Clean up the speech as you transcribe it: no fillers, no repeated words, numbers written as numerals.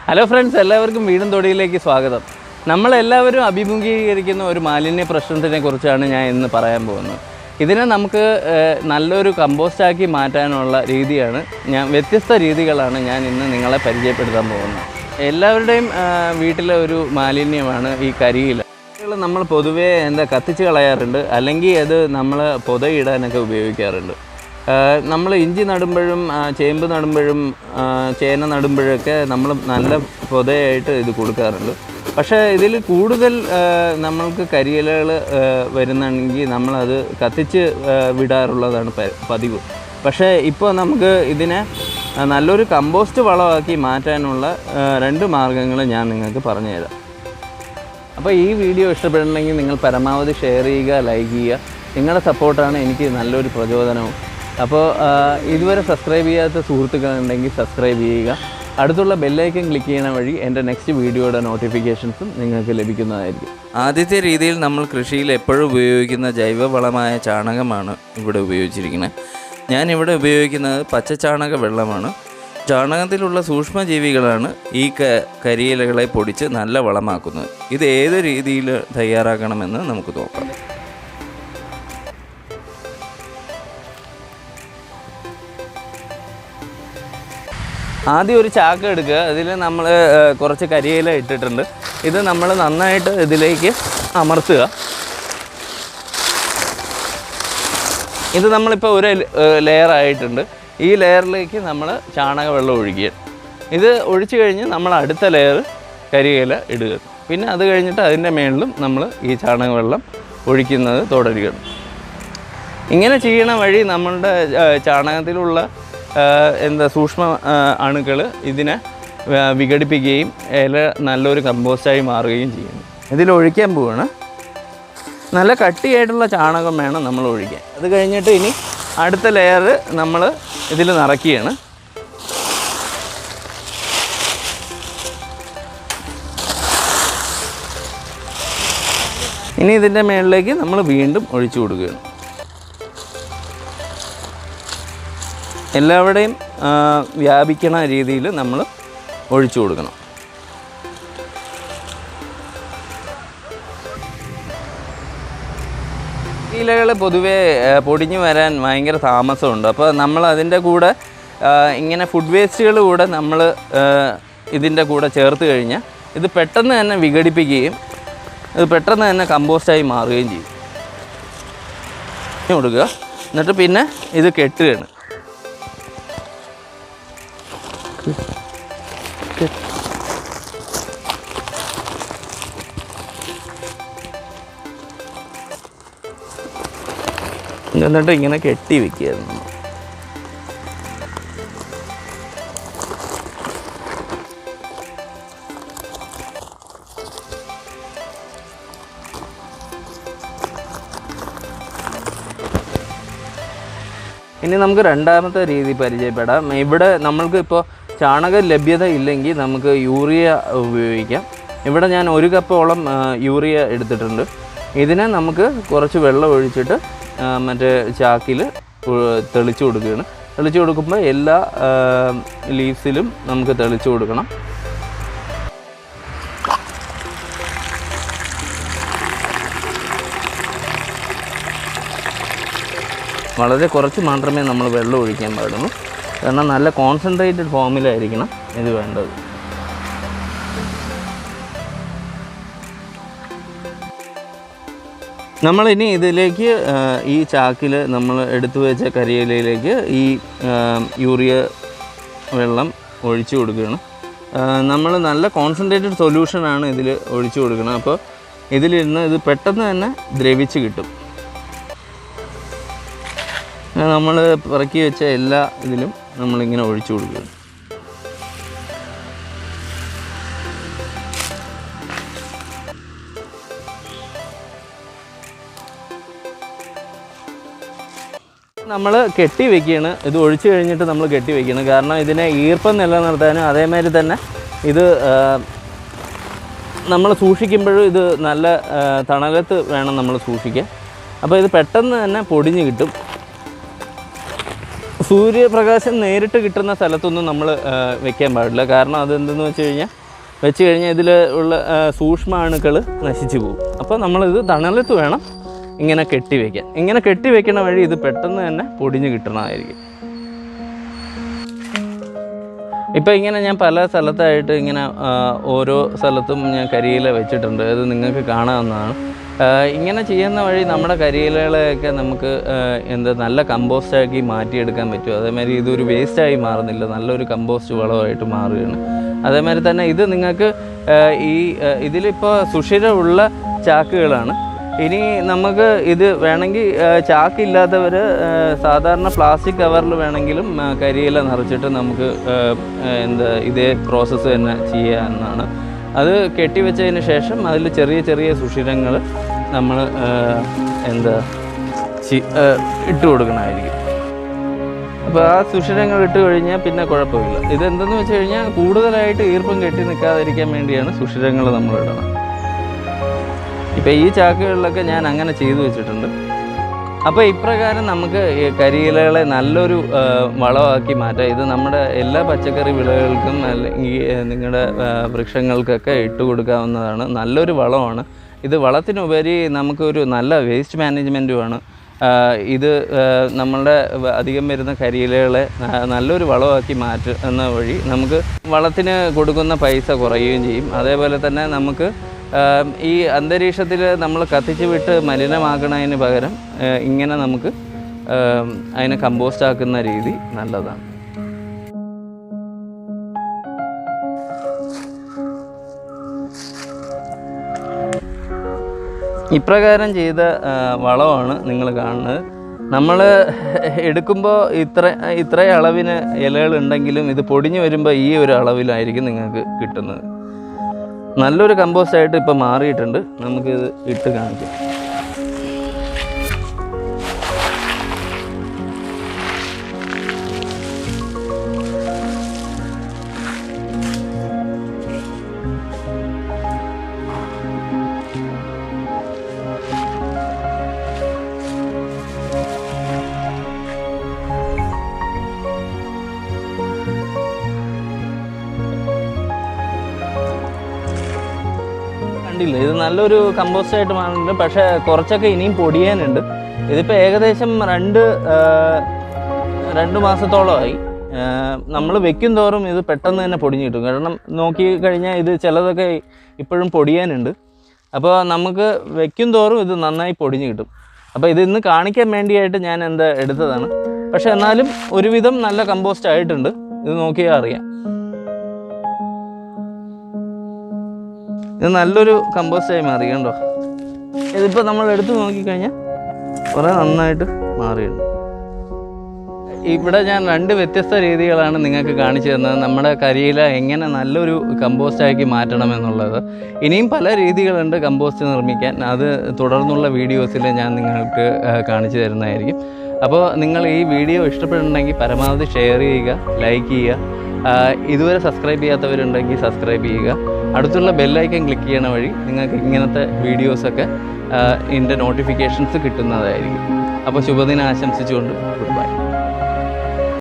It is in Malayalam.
ഹലോ ഫ്രണ്ട്സ്, എല്ലാവർക്കും വീടും തൊടിയിലേക്ക് സ്വാഗതം. നമ്മളെല്ലാവരും അഭിമുഖീകരിക്കുന്ന ഒരു മാലിന്യ പ്രശ്നത്തിനെ കുറിച്ചാണ് ഞാൻ ഇന്ന് പറയാൻ പോകുന്നത്. ഇതിനെ നമുക്ക് നല്ലൊരു കമ്പോസ്റ്റാക്കി മാറ്റാനുള്ള രീതിയാണ് വ്യത്യസ്ത രീതികളാണ് ഞാൻ ഇന്ന് നിങ്ങളെ പരിചയപ്പെടുത്താൻ പോകുന്നത്. എല്ലാവരുടെയും വീട്ടിലെ ഒരു മാലിന്യമാണ് ഈ കരിയില. നമ്മൾ പൊതുവേ കത്തിച്ച് കളയാറുണ്ട്, അല്ലെങ്കിൽ അത് നമ്മൾ പൊതയിടാനൊക്കെ ഉപയോഗിക്കാറുണ്ട്. നമ്മൾ ഇഞ്ചി നടുമ്പോഴും ചേമ്പ് നടുമ്പോഴും ചേന നടുമ്പോഴൊക്കെ നമ്മൾ നല്ല പൊതയായിട്ട് ഇത് കൊടുക്കാറുണ്ട്. പക്ഷേ ഇതിൽ കൂടുതൽ നമ്മൾക്ക് കരിയിലകൾ വരുന്നുണ്ടെങ്കിൽ നമ്മളത് കത്തിച്ച് വിടാറുള്ളതാണ് പതിവ്. പക്ഷേ ഇപ്പോൾ നമുക്ക് ഇതിനെ നല്ലൊരു കമ്പോസ്റ്റ് വളമാക്കി മാറ്റാനുള്ള 2 മാർഗ്ഗങ്ങൾ ഞാൻ നിങ്ങൾക്ക് പറഞ്ഞു തരാം. അപ്പോൾ ഈ വീഡിയോ ഇഷ്ടപ്പെടണമെങ്കിൽ നിങ്ങൾ പരമാവധി ഷെയർ ചെയ്യുക, ലൈക്ക് ചെയ്യുക. നിങ്ങളുടെ സപ്പോർട്ടാണ് എനിക്ക് നല്ലൊരു പ്രചോദനവും. അപ്പോൾ ഇതുവരെ സബ്സ്ക്രൈബ് ചെയ്യാത്ത സുഹൃത്തുക്കളുണ്ടെങ്കിൽ സബ്സ്ക്രൈബ് ചെയ്യുക. അടുത്തുള്ള ബെല്ലൈക്കൻ ക്ലിക്ക് ചെയ്യണ വഴി എൻ്റെ നെക്സ്റ്റ് വീഡിയോയുടെ നോട്ടിഫിക്കേഷൻസും നിങ്ങൾക്ക് ലഭിക്കുന്നതായിരിക്കും. ആദ്യത്തെ രീതിയിൽ നമ്മൾ കൃഷിയിൽ എപ്പോഴും ഉപയോഗിക്കുന്ന ജൈവവളമായ ചാണകമാണ് ഇവിടെ ഉപയോഗിച്ചിരിക്കുന്നത്. ഞാനിവിടെ ഉപയോഗിക്കുന്നത് പച്ചച്ചാണക വെള്ളമാണ്. ചാണകത്തിലുള്ള സൂക്ഷ്മജീവികളാണ് ഈ കരിയിലകളെ പൊടിച്ച് നല്ല വളമാക്കുന്നത്. ഇത് ഏത് രീതിയിൽ തയ്യാറാക്കണമെന്ന് നമുക്ക് നോക്കാം. ആദ്യം ഒരു ചാക്ക് എടുക്കുക. അതിൽ നമ്മൾ കുറച്ച് കരിയില ഇട്ടിട്ടുണ്ട്. ഇത് നമ്മൾ നന്നായിട്ട് ഇതിലേക്ക് അമർത്തുക. ഇത് നമ്മളിപ്പോൾ ഒരു ലെയർ ആയിട്ടുണ്ട്. ഈ ലെയറിലേക്ക് നമ്മൾ ചാണകവെള്ളം ഒഴിക്കുക. ഇത് ഒഴിച്ചു കഴിഞ്ഞ് നമ്മൾ അടുത്ത ലെയർ കരിയില ഇടുക. പിന്നെ അത് കഴിഞ്ഞിട്ട് അതിൻ്റെ മേളിലും നമ്മൾ ഈ ചാണകവെള്ളം ഒഴിക്കുന്നത് തുടരുകയാണ്. ഇങ്ങനെ ചെയ്യണ വഴി നമ്മളുടെ ചാണകത്തിലുള്ള സൂക്ഷ്മ അണുക്കൾ ഇതിനെ വിഘടിപ്പിക്കുകയും നല്ലൊരു കമ്പോസ്റ്റായി മാറുകയും ചെയ്യുന്നു. ഇതിലൊഴിക്കാൻ പോവാണ്. നല്ല കട്ടിയായിട്ടുള്ള ചാണകം വേണം നമ്മൾ ഒഴിക്കാൻ. അത് കഴിഞ്ഞിട്ട് ഇനി അടുത്ത ലെയർ നമ്മൾ ഇതിൽ നിറയ്ക്കുകയാണ്. ഇനി ഇതിൻ്റെ മുകളിലേക്ക് നമ്മൾ വീണ്ടും ഒഴിച്ചു കൊടുക്കുകയാണ്. എല്ലാവരുടെയും വ്യാപിക്കണ രീതിയിൽ നമ്മൾ ഒഴിച്ചു കൊടുക്കണം. ഇലകൾ പൊതുവേ പൊടിഞ്ഞു വരാൻ ഭയങ്കര താമസമുണ്ട്. അപ്പോൾ നമ്മൾ അതിൻ്റെ കൂടെ ഇങ്ങനെ ഫുഡ് വേസ്റ്റുകൾ കൂടെ നമ്മൾ ഇതിൻ്റെ കൂടെ ചേർത്ത് കഴിഞ്ഞാൽ ഇത് പെട്ടെന്ന് തന്നെ വിഘടിപ്പിക്കുകയും ഇത് പെട്ടെന്ന് തന്നെ കമ്പോസ്റ്റായി മാറുകയും ചെയ്യും. കൊടുക്കുക. എന്നിട്ട് പിന്നെ ഇത് കെട്ടുകയാണ്. എന്നിട്ട് ഇങ്ങനെ കെട്ടി വെക്കുകയായിരുന്നു. ഇനി നമുക്ക് രണ്ടാമത്തെ രീതി പരിചയപ്പെടാം. ഇവിടെ നമ്മൾക്ക് ഇപ്പോൾ ചാണക ലഭ്യത ഇല്ലെങ്കിൽ നമുക്ക് യൂറിയ ഉപയോഗിക്കാം. ഇവിടെ ഞാൻ 1 കപ്പോളം യൂറിയ എടുത്തിട്ടുണ്ട്. ഇതിനെ നമുക്ക് കുറച്ച് വെള്ളം ഒഴിച്ചിട്ട് മറ്റേ ചാക്കിൽ തെളിച്ചു കൊടുക്കുകയാണ്. തെളിച്ചു കൊടുക്കുമ്പോൾ എല്ലാ ലീവ്സിലും നമുക്ക് തെളിച്ചു കൊടുക്കണം. വളരെ കുറച്ച് മാത്രമേ നമ്മൾ വെള്ളം ഒഴിക്കാൻ പാടുള്ളൂ. കാരണം നല്ല കോൺസെൻട്രേറ്റഡ് ഫോമിലായിരിക്കണം ഇത് വേണ്ടത്. നമ്മളിനി ഇതിലേക്ക് ഈ ചാക്കിൽ നമ്മൾ എടുത്തു വെച്ച കരിയിലയിലേക്ക് ഈ യൂറിയ വെള്ളം ഒഴിച്ചു കൊടുക്കുകയാണ്. നമ്മൾ നല്ല കോൺസെൻട്രേറ്റഡ് സൊല്യൂഷനാണ് ഇതിൽ ഒഴിച്ചു കൊടുക്കണം. അപ്പോൾ ഇതിലിരുന്ന് ഇത് പെട്ടെന്ന് തന്നെ ദ്രവിച്ച് കിട്ടും. നമ്മൾ പിറക്കി വെച്ച എല്ലാ ഇതിലും നമ്മളിങ്ങനെ ഒഴിച്ചു കൊടുക്കുകയാണ്. നമ്മൾ കെട്ടി വെക്കുകയാണ്. ഇത് ഒഴിച്ചു കഴിഞ്ഞിട്ട് നമ്മൾ കെട്ടി വെക്കുകയാണ്. കാരണം ഇതിനെ ഈർപ്പം നിലനിർത്താനും അതേമാതിരി തന്നെ ഇത് നമ്മൾ സൂക്ഷിക്കുമ്പോഴും ഇത് നല്ല തണലത്ത് വേണം നമ്മൾ സൂക്ഷിക്കാൻ. അപ്പോൾ ഇത് പെട്ടെന്ന് തന്നെ പൊടിഞ്ഞ് കിട്ടും. സൂര്യപ്രകാശം നേരിട്ട് കിട്ടുന്ന സ്ഥലത്തൊന്നും നമ്മൾ വെക്കാൻ പാടില്ല. കാരണം അതെന്തെന്ന് വെച്ച് കഴിഞ്ഞാൽ ഇതിൽ ഉള്ള സൂക്ഷ്മാണുക്കൾ നശിച്ചു പോകും. അപ്പോൾ നമ്മളിത് തണലത്ത് വേണം ഇങ്ങനെ കെട്ടിവെക്കാൻ. ഇങ്ങനെ കെട്ടിവെക്കണ വഴി ഇത് പെട്ടെന്ന് തന്നെ പൊടിഞ്ഞ് കിട്ടണമായിരിക്കും. ഇപ്പോൾ ഇങ്ങനെ ഞാൻ പല സ്ഥലത്തായിട്ട് ഇങ്ങനെ ഓരോ സ്ഥലത്തും ഞാൻ കരിയില വെച്ചിട്ടുണ്ട്. അത് നിങ്ങൾക്ക് കാണാവുന്നതാണ്. ഇങ്ങനെ ചെയ്യുന്ന വഴി നമ്മുടെ കരിയിലകളെയൊക്കെ നമുക്ക് നല്ല കമ്പോസ്റ്റാക്കി മാറ്റിയെടുക്കാൻ പറ്റും. അതേമാതിരി ഇതൊരു വേസ്റ്റായി മാറുന്നില്ല, നല്ലൊരു കമ്പോസ്റ്റ് വളമായിട്ട് മാറുകയാണ്. അതേമാതിരി തന്നെ ഇത് നിങ്ങൾക്ക് ഇതിലിപ്പോൾ സുഷിരമുള്ള ചാക്കുകളാണ്. ഇനി നമുക്ക് ഇത് വേണമെങ്കിൽ ചാക്കില്ലാത്തവർ സാധാരണ പ്ലാസ്റ്റിക് കവറിൽ വേണമെങ്കിലും കരിയില നിറച്ചിട്ട് നമുക്ക് ഇതേ പ്രോസസ്സ് തന്നെ ചെയ്യാവുന്നതാണ്. അത് കെട്ടിവെച്ചതിന് ശേഷം അതിൽ ചെറിയ ചെറിയ സുഷിരങ്ങൾ നമ്മൾ ഇട്ട് കൊടുക്കണമായിരിക്കും. അപ്പോൾ ആ സുഷിരങ്ങൾ ഇട്ട് കഴിഞ്ഞാൽ പിന്നെ കുഴപ്പമില്ല. ഇതെന്തെന്ന് വെച്ച് കഴിഞ്ഞാൽ കൂടുതലായിട്ട് ഈർപ്പം കെട്ടി നിൽക്കാതിരിക്കാൻ വേണ്ടിയാണ് സുഷിരങ്ങൾ നമ്മൾ ഇടണം. ഇപ്പോൾ ഈ ചാക്കുകളിലൊക്കെ ഞാൻ അങ്ങനെ ചെയ്തു വെച്ചിട്ടുണ്ട്. അപ്പോൾ ഇപ്രകാരം നമുക്ക് കരിയിലകളെ നല്ലൊരു വളമാക്കി മാറ്റാം. ഇത് നമ്മുടെ എല്ലാ പച്ചക്കറി വിളകൾക്കും അല്ലെങ്കിൽ നിങ്ങളുടെ വൃക്ഷങ്ങൾക്കൊക്കെ ഇട്ട് കൊടുക്കാവുന്നതാണ്. നല്ലൊരു വളമാണ് ഇത്. വളത്തിനുപരി നമുക്കൊരു നല്ല വേസ്റ്റ് മാനേജ്മെൻറ്റുമാണ് ഇത്. നമ്മളുടെ അധികം വരുന്ന കരിയിലകളെ നല്ലൊരു വളമാക്കി മാറ്റുന്ന വഴി നമുക്ക് വളത്തിന് കൊടുക്കുന്ന പൈസ കുറയുകയും ചെയ്യും. അതേപോലെ തന്നെ നമുക്ക് ഈ അന്തരീക്ഷത്തിൽ നമ്മൾ കത്തിച്ച് വിട്ട് മലിനമാക്കണതിന് പകരം ഇങ്ങനെ നമുക്ക് അതിനെ കമ്പോസ്റ്റ് ആക്കുന്ന രീതി നല്ലതാണ്. ഇപ്രകാരം ചെയ്ത വളമാണ് നിങ്ങൾ കാണുന്നത്. നമ്മൾ എടുക്കുമ്പോൾ ഇത്ര അളവിന് ഇലകളുണ്ടെങ്കിലും ഇത് പൊടിഞ്ഞു വരുമ്പോൾ ഈ ഒരു അളവിലായിരിക്കും നിങ്ങൾക്ക് കിട്ടുന്നത്. നല്ലൊരു കമ്പോസ്റ്റായിട്ട് ഇപ്പോൾ മാറിയിട്ടുണ്ട്. നമുക്കിത് ഇട്ട് കാണിക്കാം. ഇത് നല്ലൊരു കമ്പോസ്റ്റായിട്ട് മാറുന്നുണ്ട്. പക്ഷേ കുറച്ചൊക്കെ ഇനിയും പൊടിയാനുണ്ട്. ഇതിപ്പോൾ ഏകദേശം രണ്ട് മാസത്തോളമായി. നമ്മൾ വെക്കും തോറും ഇത് പെട്ടെന്ന് തന്നെ പൊടിഞ്ഞ് കിട്ടും. കാരണം നോക്കിക്കഴിഞ്ഞാൽ ഇത് ചിലതൊക്കെ ഇപ്പോഴും പൊടിയാനുണ്ട്. അപ്പോൾ നമുക്ക് വെക്കും തോറും ഇത് നന്നായി പൊടിഞ്ഞ് കിട്ടും. അപ്പോൾ ഇത് ഇന്ന് കാണിക്കാൻ വേണ്ടിയായിട്ട് ഞാൻ എടുത്തതാണ്. പക്ഷേ എന്നാലും ഒരുവിധം നല്ല കമ്പോസ്റ്റ് ആയിട്ടുണ്ട്. ഇത് നോക്കിയാൽ അറിയാം. ഇത് നല്ലൊരു കമ്പോസ്റ്റായി മാറി കണ്ടോ. ഇതിപ്പോൾ നമ്മൾ എടുത്ത് നോക്കിക്കഴിഞ്ഞാൽ കുറേ നന്നായിട്ട് മാറിയിട്ടുണ്ട്. ഇവിടെ ഞാൻ 2 വ്യത്യസ്ത രീതികളാണ് നിങ്ങൾക്ക് കാണിച്ചു തന്നത്. നമ്മുടെ കരിയില എങ്ങനെ നല്ലൊരു കമ്പോസ്റ്റാക്കി മാറ്റണമെന്നുള്ളത്. ഇനിയും പല രീതികളുണ്ട് കമ്പോസ്റ്റ് നിർമ്മിക്കാൻ. അത് തുടർന്നുള്ള വീഡിയോസിൽ ഞാൻ നിങ്ങൾക്ക് കാണിച്ചു തരുന്നതായിരിക്കും. അപ്പോൾ നിങ്ങൾ ഈ വീഡിയോ ഇഷ്ടപ്പെടുന്നുണ്ടെങ്കിൽ പരമാവധി ഷെയർ ചെയ്യുക, ലൈക്ക് ചെയ്യുക. ഇതുവരെ സബ്സ്ക്രൈബ് ചെയ്യാത്തവരുണ്ടെങ്കിൽ സബ്സ്ക്രൈബ് ചെയ്യുക. അടുത്തുള്ള ബെല്ലൈക്കൻ ക്ലിക്ക് ചെയ്യണ വഴി നിങ്ങൾക്ക് ഇങ്ങനത്തെ വീഡിയോസൊക്കെ ഇതിൻ്റെ നോട്ടിഫിക്കേഷൻസ് കിട്ടുന്നതായിരിക്കും. അപ്പോൾ ശുഭദിനം ആശംസിച്ചുകൊണ്ട് ഗുഡ് ബൈ.